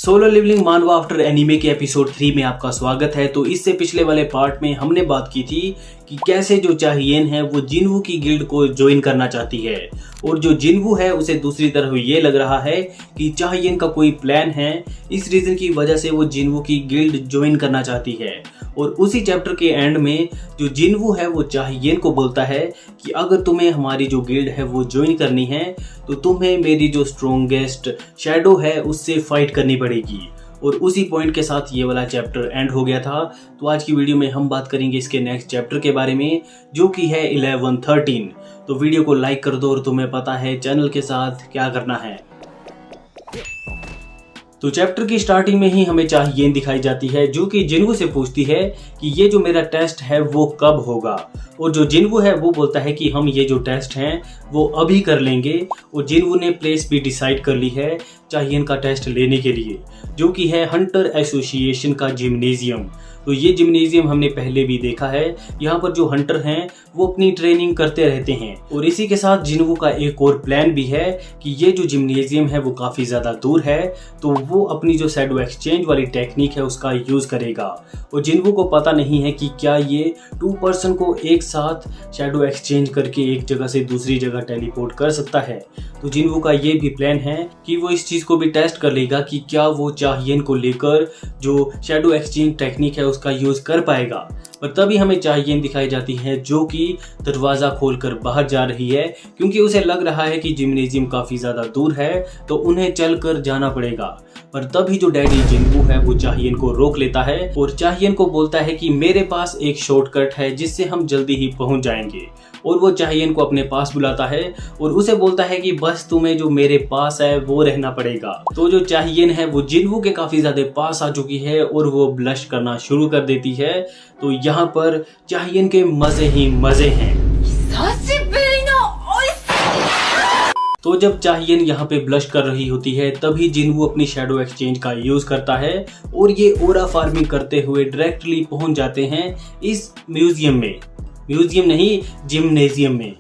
Solo levelling मानवा after anime के episode 3 में आपका स्वागत है। तो इससे पिछले वाले पार्ट में हमने बात की थी कि कैसे जो चाहियन है वो जिन्वू की गिल्ड को ज्वाइन करना चाहती है और जो जिन्वू है उसे दूसरी तरफ ये लग रहा है कि चाहियन का कोई प्लान है। इस रीजन की वजह से वो जिन्वू की गिल्ड ज्वाइन करना चाहती है और उसी चैप्टर के एंड में जो जिन्वू है वो चाहियन को बोलता है कि अगर तुम्हें हमारी जो गिल्ड है वो ज्वाइन करनी है तो तुम्हें मेरी जो स्ट्रॉन्गेस्ट शैडो है उससे फाइट करनी पड़ेगी। और उसी पॉइंट के साथ ये वाला चैप्टर एंड हो गया था। तो आज की वीडियो में हम बात करेंगे इसके नेक्स्ट चैप्टर के बारे में जो कि है 11-13। तो वीडियो को लाइक कर दो और तुम्हें पता है चैनल के साथ क्या करना है। तो चैप्टर की स्टार्टिंग में ही हमें चाहियन दिखाई जाती है जो कि जिन्वू से पूछती है कि ये जो मेरा टेस्ट है वो कब होगा। और जो जिन्वू है वो बोलता है कि हम ये जो टेस्ट हैं वो अभी कर लेंगे। और जिन्वू ने प्लेस भी डिसाइड कर ली है चाहियन का टेस्ट लेने के लिए जो कि है हंटर एसोसिएशन का जिम्नेजियम। तो ये जिम्नेजियम हमने पहले भी देखा है। यहाँ पर जो हंटर हैं वो अपनी ट्रेनिंग करते रहते हैं और इसी के साथ जिन्वू का एक और प्लान भी है कि ये जो जिम्नेजियम है वो काफ़ी ज़्यादा दूर है तो वो अपनी जो शैडो एक्सचेंज वाली टेक्निक है उसका यूज़ करेगा। और जिन्वू को पता नहीं है कि क्या ये 2 पर्सन को एक साथ शैडो एक्सचेंज करके एक जगह से दूसरी जगह टेलीपोर्ट कर सकता है। तो जिन्वू का ये भी प्लान है कि वो इस चीज़ को भी टेस्ट कर लेगा कि क्या वो चाहियन को लेकर जो शैडो एक्सचेंज टेक्निक है उसका यूज कर पाएगा। पर तभी हमें चाहियन दिखाई जाती है जो कि दरवाज़ा खोलकर बाहर जा रही है क्योंकि उसे लग रहा है कि जिम्नेजियम काफ़ी ज़्यादा दूर है तो उन्हें चलकर जाना पड़ेगा। पर तभी जो डैडी जिन्वू है वो चाहियन को रोक लेता है और चाहियन को बोलता है कि मेरे पास एक शॉर्टकट है जिससे हम जल्दी ही पहुंच जाएंगे। और वो चाहियन को अपने पास बुलाता है और उसे बोलता है कि बस तुम्हें जो मेरे पास है वो रहना पड़ेगा। तो जो चाहियन है वो जिन्वू के काफ़ी ज़्यादा पास आ चुकी है और वो ब्लश करना शुरू कर देती है। तो यहाँ पर चाहियन के मज़े ही मज़े हैं। तो जब चाहियन यहाँ पे ब्लश कर रही होती है तभी जिन्वू अपनी शैडो एक्सचेंज का यूज़ करता है और ये ओरा फार्मिंग करते हुए डायरेक्टली पहुँच जाते हैं इस म्यूजियम में। म्यूजियम नहीं, जिम्नेजियम में।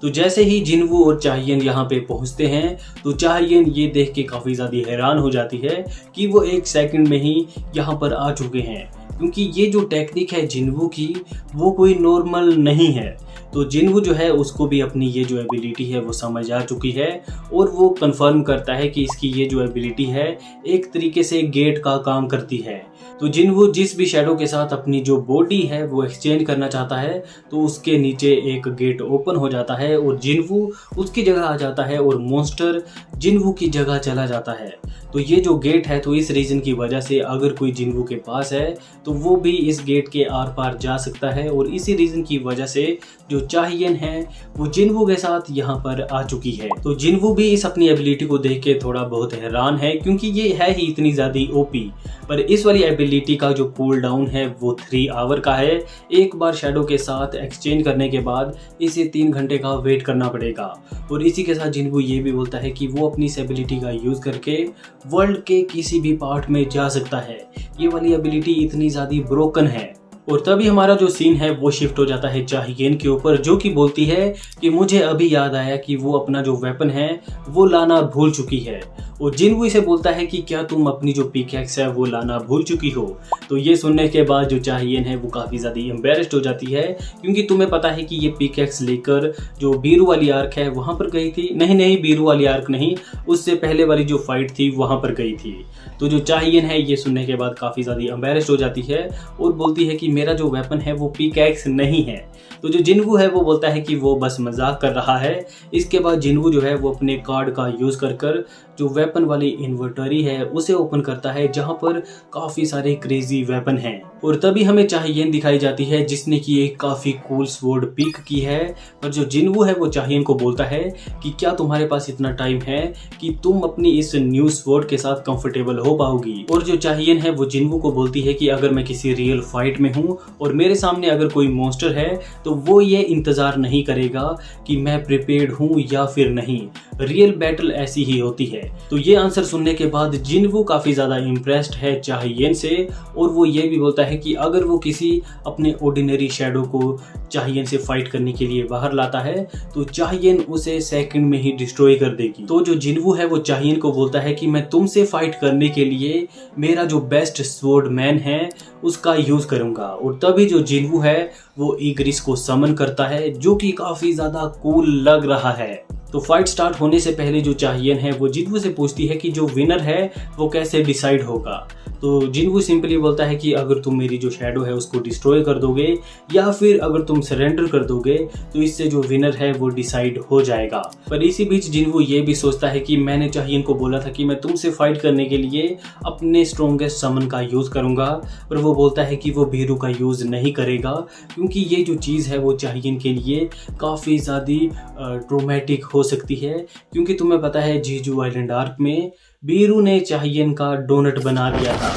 तो जैसे ही जिन्वू और चाहियन यहाँ पे पहुँचते हैं तो चाहियन ये देख के काफ़ी ज़्यादा हैरान हो जाती है कि वो 1 सेकंड में ही यहाँ पर आ चुके हैं क्योंकि ये जो टेक्निक है जिन्वू की वो कोई नॉर्मल नहीं है। तो जिन्वू जो है उसको भी अपनी ये जो एबिलिटी है वो समझ आ चुकी है और वो कंफर्म करता है कि इसकी ये जो एबिलिटी है एक तरीके से गेट का काम करती है। तो जिन्वू जिस भी शैडो के साथ अपनी जो बॉडी है वो एक्सचेंज करना चाहता है तो उसके नीचे एक गेट ओपन हो जाता है और जिन्वू उसकी जगह आ जाता है और मॉन्स्टर जिन्वू की जगह चला जाता है। तो ये जो गेट है तो इस रीजन की वजह से अगर कोई जिन्वू के पास है तो वो भी इस गेट के आर पार जा सकता है और इसी रीजन की वजह से जो चाहियन है वो जिन्वू के साथ यहाँ पर आ चुकी है। तो जिन्वू भी इस अपनी एबिलिटी को देख के थोड़ा बहुत हैरान है क्योंकि ये है ही इतनी ज़्यादा ओपी। पर इस वाली एबिलिटी का जो कूल डाउन है वो 3 आवर का है। एक बार शैडो के साथ एक्सचेंज करने के बाद इसे 3 घंटे का वेट करना पड़ेगा। और इसी के साथ जिन्वू ये भी बोलता है कि वो अपनी इस एबिलिटी का यूज़ करके वर्ल्ड के किसी भी पार्ट में जा सकता है। ये वाली एबिलिटी इतनी ज़्यादा ब्रोकन है। और तभी हमारा जो सीन है वो शिफ्ट हो जाता है चाहियन के ऊपर जो कि बोलती है कि मुझे अभी याद आया कि वो अपना जो वेपन है वो लाना भूल चुकी है। और जिन्वू इसे बोलता है कि क्या तुम अपनी जो पिकैक्स है वो लाना भूल चुकी हो। तो ये सुनने के बाद जो चाहियन है वो काफ़ी ज़्यादा एम्बेरस्ड हो जाती है क्योंकि तुम्हें पता है कि ये पिकैक्स लेकर जो बीरू वाली आर्क है वहाँ पर गई थी। नहीं, बीरू वाली आर्क नहीं, उससे पहले वाली जो फाइट थी वहाँ पर गई थी। तो जो चाहियन है ये सुनने के बाद काफ़ी ज़्यादा एम्बेरस्ड हो जाती है और बोलती है कि मेरा जो वेपन है वो पिकैक्स नहीं है। तो जो जिन्वू है वो बोलता है कि वो बस मजाक कर रहा है। इसके बाद जिन्वू जो है वो अपने कार्ड का यूज़ कर जो वेपन वाली इन्वेंटरी है उसे ओपन करता है जहां पर काफ़ी सारे क्रेजी वेपन हैं। और तभी हमें चाहियन दिखाई जाती है जिसने की एक काफ़ी कूल स्वॉर्ड पिक की है। पर जो जिन्वू है वो चाहियन को बोलता है कि क्या तुम्हारे पास इतना टाइम है कि तुम अपनी इस न्यू स्वॉर्ड के साथ कंफर्टेबल हो पाओगी। और जो चाहियन है वो जिन्वू को बोलती है कि अगर मैं किसी रियल फाइट में हूँ और मेरे सामने अगर कोई मॉन्स्टर है तो वो ये इंतज़ार नहीं करेगा कि मैं प्रिपेयर्ड हूँ या फिर नहीं। रियल बैटल ऐसी ही होती है। तो ये आंसर सुनने के बाद जिन्वू काफ़ी ज़्यादा इम्प्रेस्ड है चाहियन से और वो ये भी बोलता है कि अगर वो किसी अपने ऑर्डिनरी शैडो को चाहियन से फाइट करने के लिए बाहर लाता है तो चाहियन उसे सेकंड में ही डिस्ट्रॉय कर देगी। तो जो जिनवू है वो चाहियन को बोलता है कि मैं तुमसे फाइट करने के लिए मेरा जो बेस्ट स्वॉर्ड मैन है उसका यूज करूंगा। और तभी जो जिनवू है वो इग्रिस को समन करता है, जो कि काफी ज्यादा कूल लग रहा है। तो फाइट स्टार्ट होने से पहले जो चाहियन है वो जिनवू से पूछती है कि जो विनर है वो कैसे डिसाइड होगा। तो जिनवू सिंपली बोलता है कि अगर तुम मेरी जो शैडो है उसको डिस्ट्रॉय कर दोगे या फिर अगर तुम सरेंडर कर दोगे तो इससे जो विनर है वो डिसाइड हो जाएगा। पर इसी बीच जिनवू ये भी सोचता है कि मैंने चाहियन को बोला था कि मैं तुमसे फाइट करने के लिए अपने स्ट्रॉन्गेस्ट समन का यूज करूंगा, पर वो बोलता है कि वो बीरू का यूज नहीं करेगा क्योंकि ये जो चीज है वो चाहियन के लिए काफी ज्यादा ट्रोमेटिक हो सकती है। क्योंकि तुम्हें पता है जीजू आइलैंड आर्क में बीरू ने चाहियन का डोनट बना दिया था।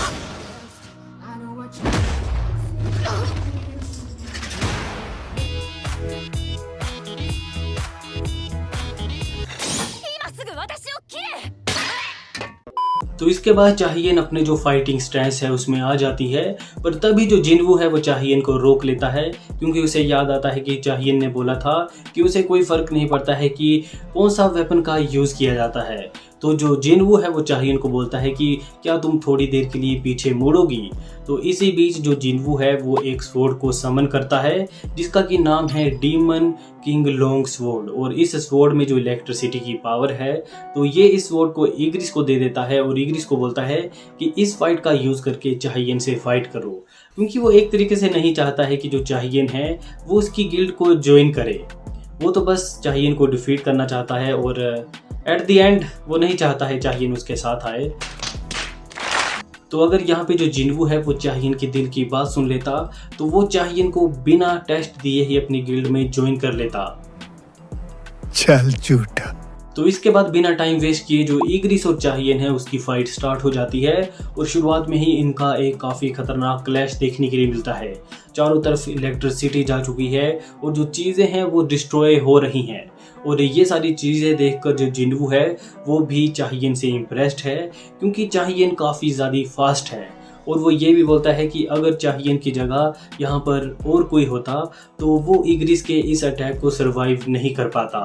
तो इसके बाद चाहियन अपने जो फाइटिंग स्टैंस है उसमें आ जाती है, पर तभी जो जिनवू है वो चाहियन को रोक लेता है क्योंकि उसे याद आता है कि चाहियन ने बोला था कि उसे कोई फर्क नहीं पड़ता है कि कौन सा वेपन का यूज किया जाता है। तो जो जिनवू है वो चाहियन को बोलता है कि क्या तुम थोड़ी देर के लिए पीछे मुड़ोगी। तो इसी बीच जो जिनवू है वो एक स्वॉर्ड को समन करता है जिसका कि नाम है डीमन किंग लॉन्ग स्वॉर्ड। और इस स्वॉर्ड में जो इलेक्ट्रिसिटी की पावर है तो ये इस स्वॉर्ड को इग्रिस को दे देता है और इग्रिस को बोलता है कि इस फाइट का यूज करके चाहियन से फाइट करो, क्योंकि वो एक तरीके से नहीं चाहता है कि जो चाहियन है वो उसकी गिल्ड को ज्वाइन करे। वो तो बस चाहियन को डिफीट करना चाहता है और एट द एंड वो नहीं चाहता है चाहियन उसके साथ आए। तो अगर यहाँ पे जो जिनवू है वो चाहियन की दिल की बात सुन लेता तो वो चाहियन को बिना टेस्ट दिए ही अपनी गिल्ड में ज्वाइन कर लेता। चल झूठा। तो इसके बाद बिना टाइम वेस्ट किए जो इग्रिस और चाहियन है उसकी फाइट स्टार्ट हो जाती है और शुरुआत में ही इनका एक काफ़ी खतरनाक क्लैश देखने के लिए मिलता है। चारों तरफ इलेक्ट्रिसिटी जा चुकी है और जो चीज़ें हैं वो डिस्ट्रॉय हो रही हैं और ये सारी चीज़ें देखकर जो जिनवू है वो भी चाहियन से इम्प्रेस्ड है क्योंकि चाहियन काफ़ी ज़्यादा फास्ट है। और वो ये भी बोलता है कि अगर चाहियन की जगह यहाँ पर और कोई होता तो वो इग्रिस के इस अटैक को सरवाइव नहीं कर पाता।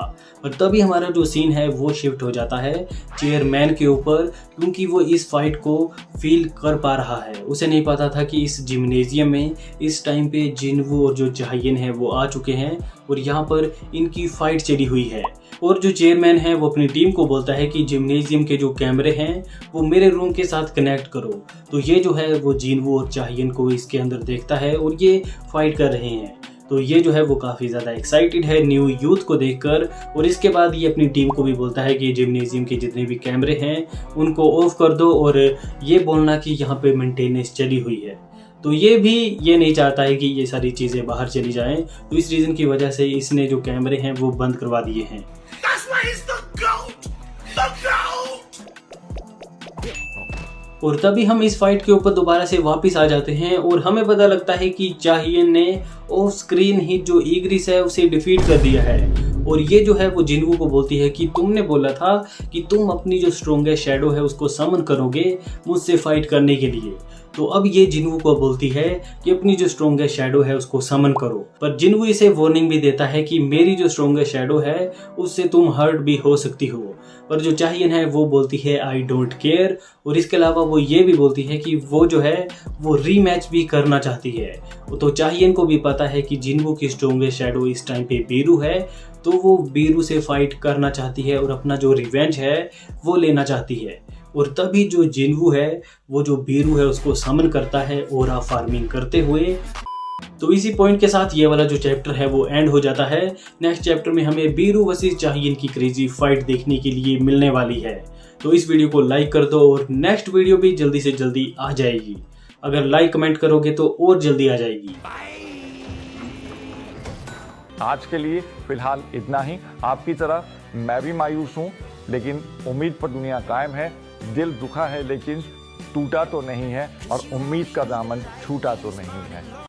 और तभी हमारा जो सीन है वो शिफ्ट हो जाता है चेयरमैन के ऊपर, क्योंकि वो इस फाइट को फील कर पा रहा है। उसे नहीं पता था कि इस जिम्नेजियम में इस टाइम पे जिनवू और जो चाहियन है वो आ चुके हैं और यहाँ पर इनकी फाइट चली हुई है। और जो चेयरमैन है वो अपनी टीम को बोलता है कि जिम्नेजियम के जो कैमरे हैं वो मेरे रूम के साथ कनेक्ट करो। तो ये जो है वो जिनवू और चाहियन को इसके अंदर देखता है और ये फाइट कर रहे हैं। तो ये जो है वो काफ़ी ज़्यादा एक्साइटेड है न्यू यूथ को देखकर। और इसके बाद ये अपनी टीम को भी बोलता है कि जिम्नेजियम के जितने भी कैमरे हैं उनको ऑफ कर दो और ये बोलना कि यहाँ पे मेंटेनेंस चली हुई है। तो ये भी ये नहीं चाहता है कि ये सारी चीज़ें बाहर चली जाएं, तो इस रीज़न की वजह से इसने जो कैमरे हैं वो बंद करवा दिए हैं। और तभी हम इस फाइट के ऊपर दोबारा से वापस आ जाते हैं और हमें पता लगता है कि चाहियन ने ऑफ स्क्रीन ही जो इग्रिस है उसे डिफीट कर दिया है। और ये जो है वो जिनवू को बोलती है कि तुमने बोला था कि तुम अपनी जो स्ट्रॉन्गेस्ट शैडो है उसको समन करोगे मुझसे फाइट करने के लिए। तो अब ये जिनवू को बोलती है कि अपनी जो स्ट्रॉन्गेस्ट शैडो है उसको समन करो, पर जिनवू इसे वार्निंग भी देता है कि मेरी जो स्ट्रॉन्गेस्ट शैडो है उससे तुम हर्ट भी हो सकती हो। पर जो चाहियन है वो बोलती है आई डोंट केयर। और इसके अलावा वो ये भी बोलती है कि वो जो है वो रीमैच भी करना चाहती है। तो चाहियन को भी पता है कि जिनवू की स्ट्रॉन्गेस्ट शैडो इस टाइम पे बीरू है, तो वो बीरू से फाइट करना चाहती है और अपना जो रिवेंज है वो लेना चाहती है। और तभी जो जिनवू है वो जो बीरू है उसको समन करता है ओरा फार्मिंग करते हुए। तो इसी पॉइंट के साथ ये वाला जो चैप्टर है वो एंड हो जाता है। नेक्स्ट चैप्टर में हमें बीरू वर्सेस चाहियन की क्रेजी फाइट देखने के लिए मिलने वाली है। तो इस वीडियो को लाइक कर दो और नेक्स्ट वीडियो भी जल्दी से जल्दी आ जाएगी। अगर लाइक कमेंट करोगे तो और जल्दी आ जाएगी। आज के लिए फिलहाल इतना ही। आपकी तरह मैं भी मायूस हूँ, लेकिन उम्मीद पर दुनिया कायम है। दिल दुखा है लेकिन टूटा तो नहीं है और उम्मीद का दामन छूटा तो नहीं है।